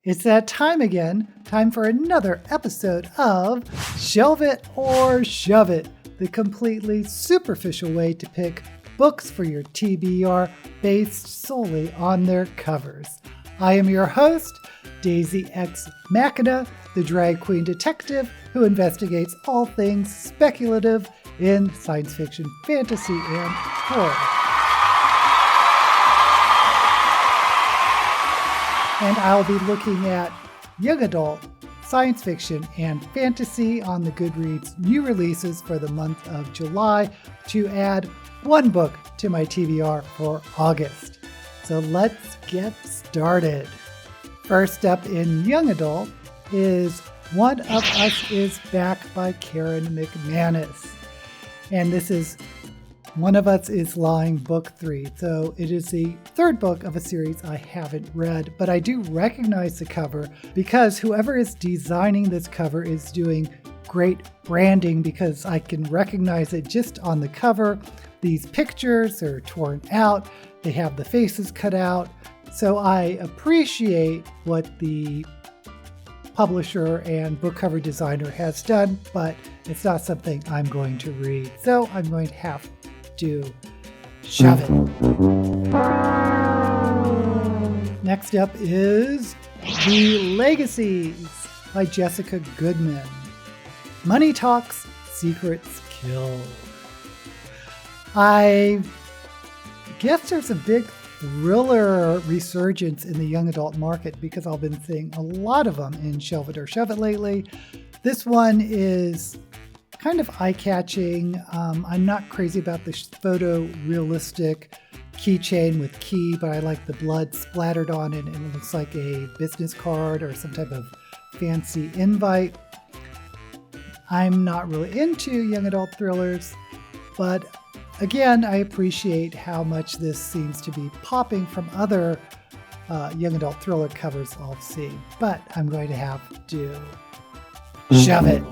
It's that time again. Time for another episode of Shelve It or Shove It, the completely superficial way to pick books for your TBR based solely on their covers. I am your host, Daisy X Machina, the drag queen detective who investigates all things speculative in science fiction, fantasy, and horror. And I'll be looking at young adult, science fiction, and fantasy on the Goodreads new releases for the month of July to add one book to my TBR for August. So let's get started. First up in young adult is One of Us is Back by Karen McManus. And this is One of Us is Lying, Book 3. So it is the third book of a series I haven't read, but I do recognize the cover because whoever is designing this cover is doing great branding because I can recognize it just on the cover. These pictures are torn out. They have the faces cut out. So I appreciate what the publisher and book cover designer has done, but it's not something I'm going to read. So I'm going to have to shove it. Next up is The Legacies by Jessica Goodman. Money talks, secrets kill. I guess there's a big thriller resurgence in the young adult market because I've been seeing a lot of them in Shelve It or Shove It lately. This one is kind of eye-catching. I'm not crazy about the photorealistic keychain with key, but I like the blood splattered on it and it looks like a business card or some type of fancy invite. I'm not really into young adult thrillers, but again, I appreciate how much this seems to be popping from other young adult thriller covers I've seen, but I'm going to have to shove it.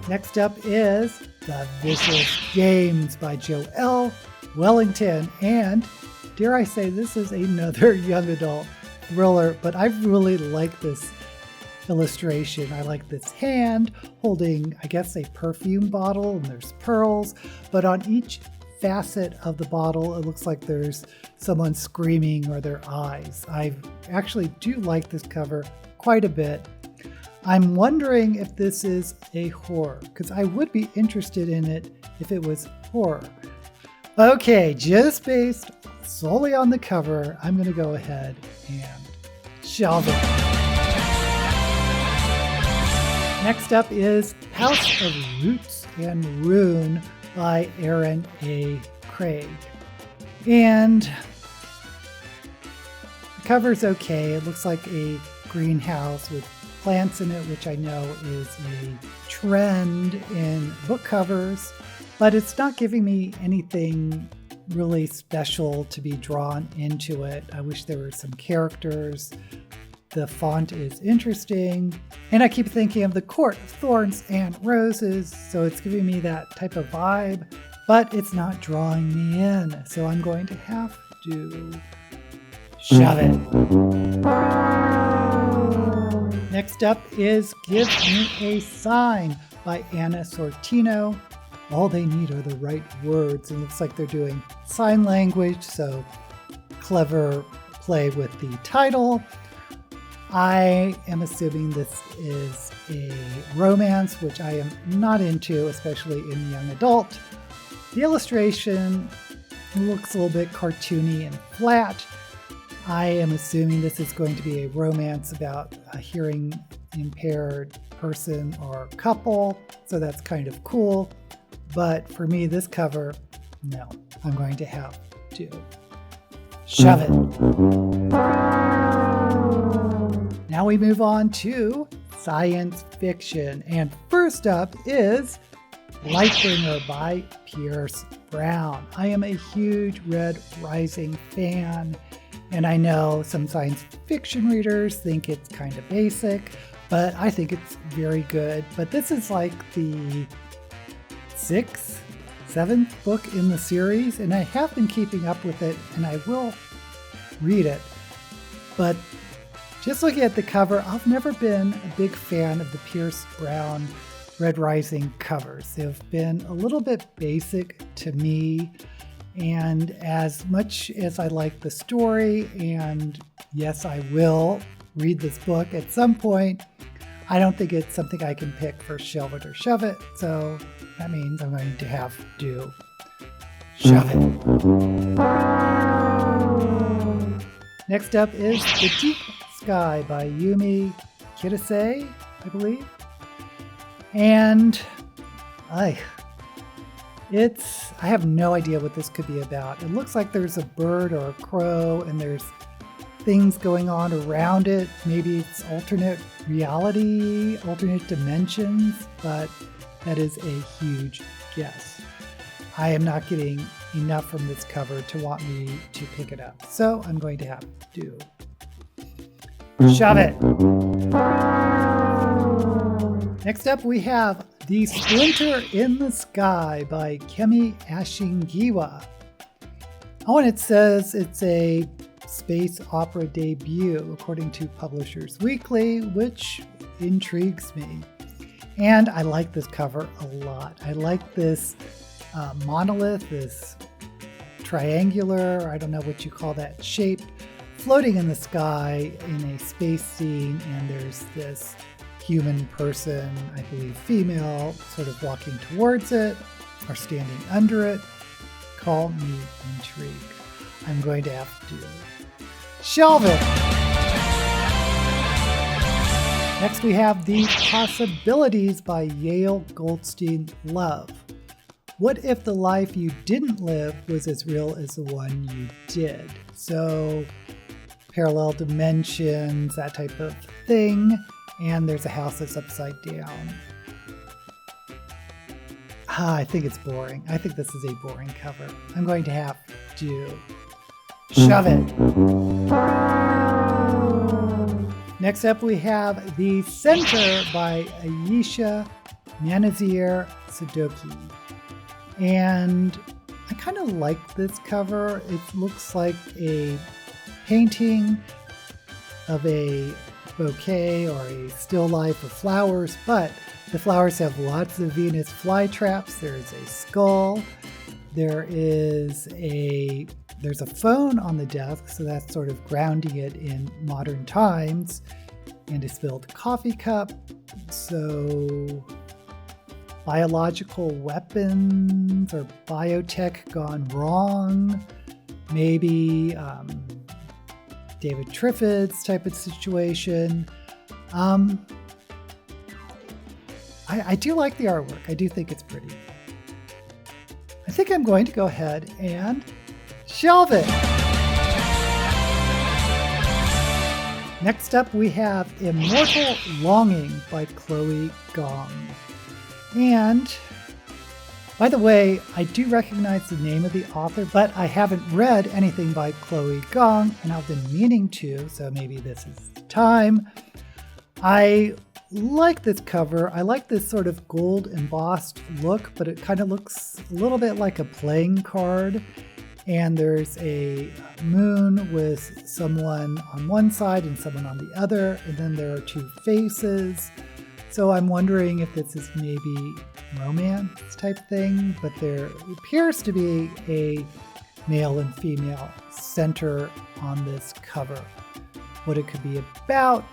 Next up is The Vicious Games by Joelle Wellington, and dare I say this is another young adult thriller, but I really like this illustration. I like this hand holding, I guess, a perfume bottle, and there's pearls, but on each facet of the bottle it looks like there's someone screaming or their eyes. I actually do like this cover quite a bit. I'm wondering if this is a horror, because I would be interested in it if it was horror. Okay, just based solely on the cover, I'm going to go ahead and shelve it. Next up is House of Roots and Rune by Aaron A. Craig. And the cover's okay. It looks like a greenhouse with plants in it, which I know is a trend in book covers, but it's not giving me anything really special to be drawn into it. I wish there were some characters. The font is interesting, and I keep thinking of the Court of Thorns and Roses, so it's giving me that type of vibe, but it's not drawing me in, so I'm going to have to shove it. Next up is Give Me a Sign by Anna Sortino. All they need are the right words. It looks like they're doing sign language, so clever play with the title. I am assuming this is a romance, which I am not into, especially in young adult. The illustration looks a little bit cartoony and flat. I am assuming this is going to be a romance about a hearing impaired person or couple, so that's kind of cool. But for me, this cover, no, I'm going to have to shove it. Now we move on to science fiction, and first up is Lightbringer by Pierce Brown. I am a huge Red Rising fan. And I know some science fiction readers think it's kind of basic, but I think it's very good. But this is like the 6th, 7th book in the series, and I have been keeping up with it, and I will read it. But just looking at the cover, I've never been a big fan of the Pierce Brown Red Rising covers. They've been a little bit basic to me. And as much as I like the story, and yes, I will read this book at some point, I don't think it's something I can pick for Shelve It or Shove It. So that means I'm going to have to shove it. Next up is The Deep Sky by Yumi Kitase, I believe. And I have no idea what this could be about. It looks like there's a bird or a crow and there's things going on around it. Maybe it's alternate reality, alternate dimensions, but that is a huge guess. I am not getting enough from this cover to want me to pick it up. So I'm going to have to shove it. Next up we have The Splinter in the Sky by Kemi Ashingiwa. Oh, and it says it's a space opera debut, according to Publishers Weekly, which intrigues me. And I like this cover a lot. I like this monolith, this triangular, I don't know what you call that shape, floating in the sky in a space scene, and there's this human person, I believe female, sort of walking towards it or standing under it. Call me intrigued. I'm going to have to shelve it. Next we have The Possibilities by Yale Goldstein Love. What if the life you didn't live was as real as the one you did? So parallel dimensions, that type of thing. And there's a house that's upside down. I think it's boring. I think this is a boring cover. I'm going to have to shove it. Next up we have The Center by Ayesha Manazir Sadoki. And I kind of like this cover. It looks like a painting of a bouquet or a still life of flowers, but the flowers have lots of Venus flytraps. There's a skull. There's a phone on the desk, so that's sort of grounding it in modern times, and a spilled coffee cup. So biological weapons or biotech gone wrong. Maybe David Triffitt's type of situation. I do like the artwork. I do think it's pretty. I think I'm going to go ahead and shelve it. Next up we have Immortal Longing by Chloe Gong. And by the way, I do recognize the name of the author, but I haven't read anything by Chloe Gong, and I've been meaning to, so maybe this is the time. I like this cover. I like this sort of gold embossed look, but it kind of looks a little bit like a playing card. And there's a moon with someone on one side and someone on the other, and then there are two faces. So I'm wondering if this is maybe romance type thing, but there appears to be a male and female center on this cover. What it could be about,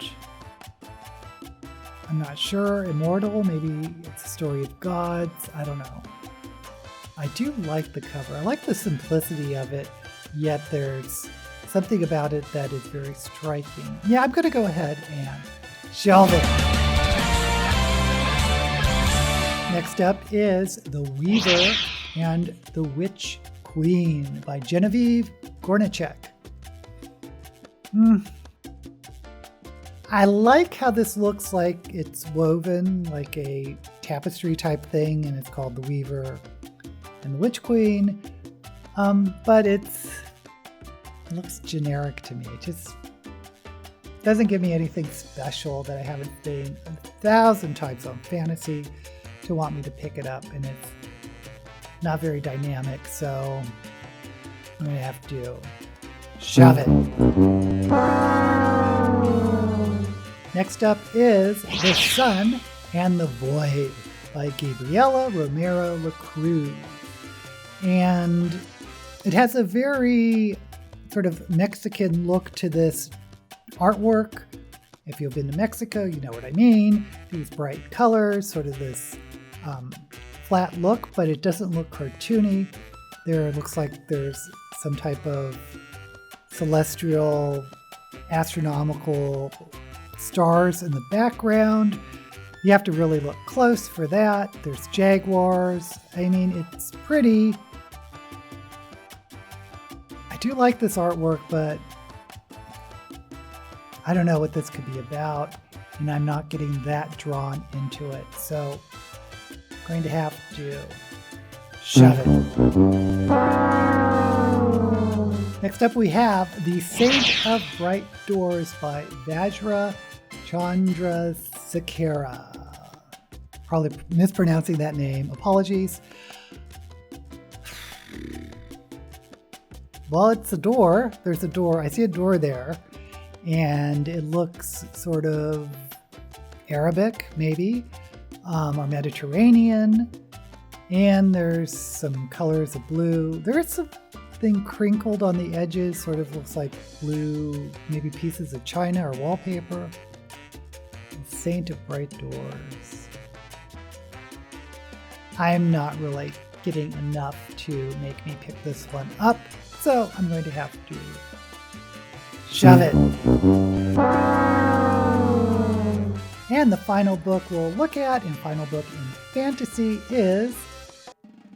I'm not sure. Immortal, maybe it's a story of gods, I don't know. I do like the cover. I like the simplicity of it, yet there's something about it that is very striking. Yeah, I'm going to go ahead and shelve it. Next up is The Weaver and the Witch Queen by Genevieve Gornichek. I like how this looks like it's woven like a tapestry type thing, and it's called The Weaver and the Witch Queen, but it looks generic to me. It just doesn't give me anything special that I haven't seen 1,000 times on fantasy to want me to pick it up, and it's not very dynamic, so I'm gonna have to shove it. Next up is The Sun and the Void by Gabriela Romero Lacruz. And it has a very sort of Mexican look to this artwork. If you've been to Mexico, you know what I mean. These bright colors, sort of this flat look, but it doesn't look cartoony. There looks like there's some type of celestial, astronomical stars in the background. You have to really look close for that. There's jaguars. I mean, it's pretty. I do like this artwork, but I don't know what this could be about, and I'm not getting that drawn into it. So I'm going to have to shove it. Next up we have The Saint of Bright Doors by Vajra Chandrasekhara. Probably mispronouncing that name. Apologies. Well, it's a door. There's a door. I see a door there. And it looks sort of Arabic, maybe, or Mediterranean. And there's some colors of blue. There is something crinkled on the edges, sort of looks like blue, maybe pieces of china or wallpaper. Saint of Bright Doors. I'm not really getting enough to make me pick this one up, so I'm going to have to shove it. And the final book we'll look at, and final book in fantasy, is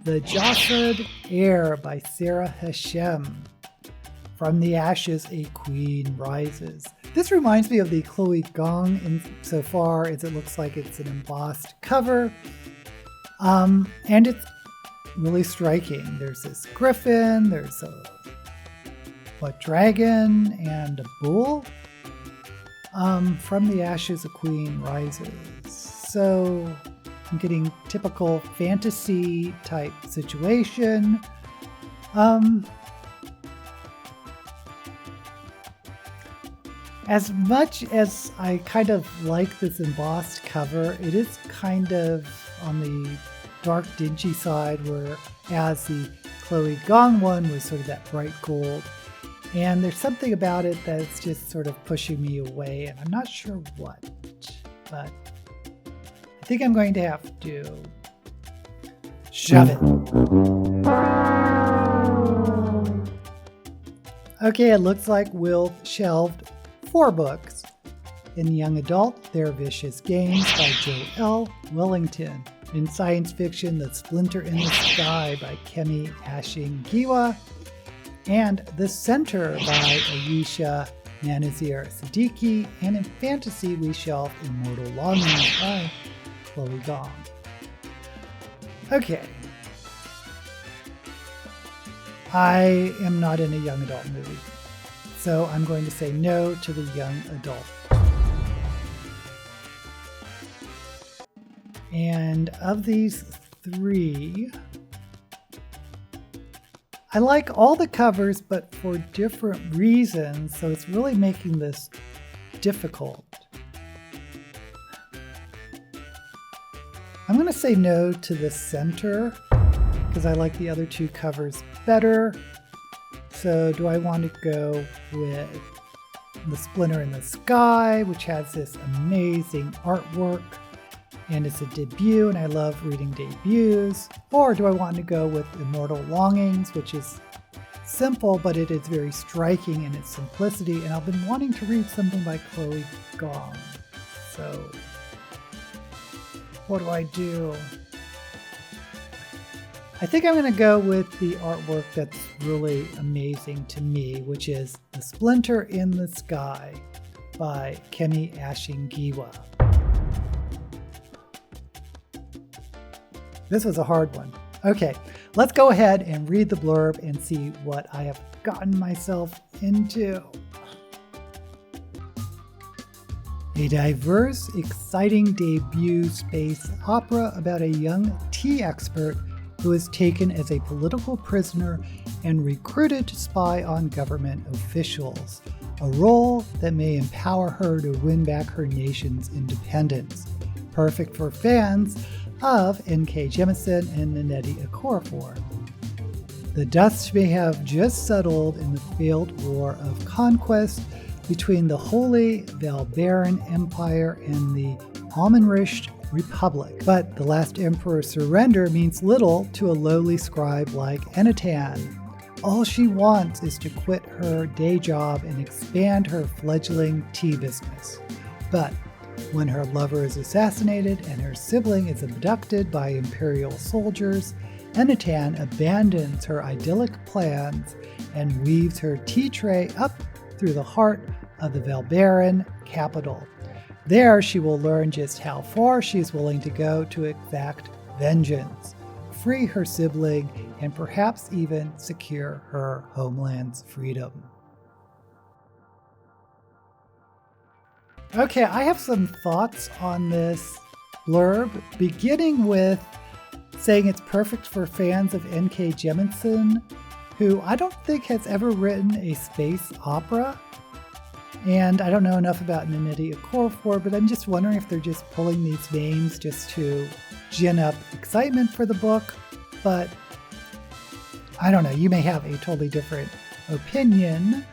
The Jossared Heir by Sarah Hashem. From the Ashes, a Queen Rises. This reminds me of the Chloe Gong insofar as it looks like it's an embossed cover. And it's really striking. There's this griffin, there's a dragon, and a bull. From the Ashes, a Queen Rises. So I'm getting typical fantasy type situation. As much as I kind of like this embossed cover, it is kind of on the dark, dingy side, whereas the Chloe Gong one was sort of that bright gold. And there's something about it that's just sort of pushing me away, and I'm not sure what, but I think I'm going to have to shove it. Okay, it looks like we'll shelved 4 books. In young adult, Their Vicious Games by Joelle Wellington. In science fiction, The Splinter in the Sky by Kemi Ashingiwa. And The Center by Ayesha Nanazir Siddiqui. And in fantasy, we shelved Immortal Longing by Chloe Gong. Okay. I am not in a young adult movie, so I'm going to say no to the young adult. And of these 3, I like all the covers, but for different reasons, so it's really making this difficult. I'm going to say no to The Center, because I like the other 2 covers better. So do I want to go with The Splinter in the Sky, which has this amazing artwork, and it's a debut, and I love reading debuts? Or do I want to go with Immortal Longings, which is simple, but it is very striking in its simplicity, and I've been wanting to read something by Chloe Gong. So what do I do? I think I'm going to go with the artwork that's really amazing to me, which is The Splinter in the Sky by Kemi Ashingiwa. This was a hard one. Okay, let's go ahead and read the blurb and see what I have gotten myself into. A diverse, exciting debut space opera about a young tea expert who is taken as a political prisoner and recruited to spy on government officials. a role that may empower her to win back her nation's independence. Perfect for fans of N.K. Jemisin and Nnedi Okorafor. The dust may have just settled in the failed war of conquest between the Holy Valbaran Empire and the Almanrished Republic. But the last emperor's surrender means little to a lowly scribe like Enitan. All she wants is to quit her day job and expand her fledgling tea business. But when her lover is assassinated and her sibling is abducted by imperial soldiers, Enitan abandons her idyllic plans and weaves her tea tray up through the heart of the Valbaran capital. There she will learn just how far she is willing to go to exact vengeance, free her sibling, and perhaps even secure her homeland's freedom. Okay, I have some thoughts on this blurb, beginning with saying it's perfect for fans of N.K. Jemisin, who I don't think has ever written a space opera. And I don't know enough about Nnedi Okorafor, but I'm just wondering if they're just pulling these names just to gin up excitement for the book. But I don't know, you may have a totally different opinion.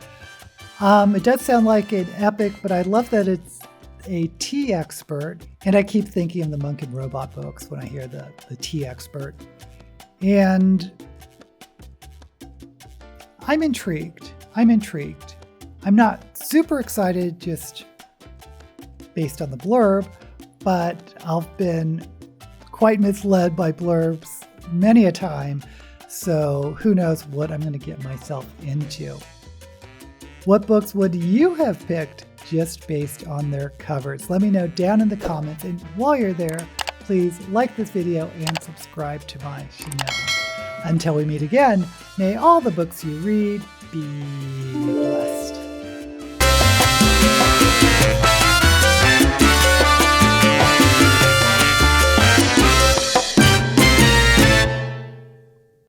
It does sound like an epic, but I love that it's a tea expert. And I keep thinking of the Monk and Robot books when I hear the tea expert. And I'm intrigued. I'm not super excited just based on the blurb, but I've been quite misled by blurbs many a time. So who knows what I'm going to get myself into. What books would you have picked just based on their covers? Let me know down in the comments. And while you're there, please like this video and subscribe to my channel. Until we meet again, may all the books you read be blessed.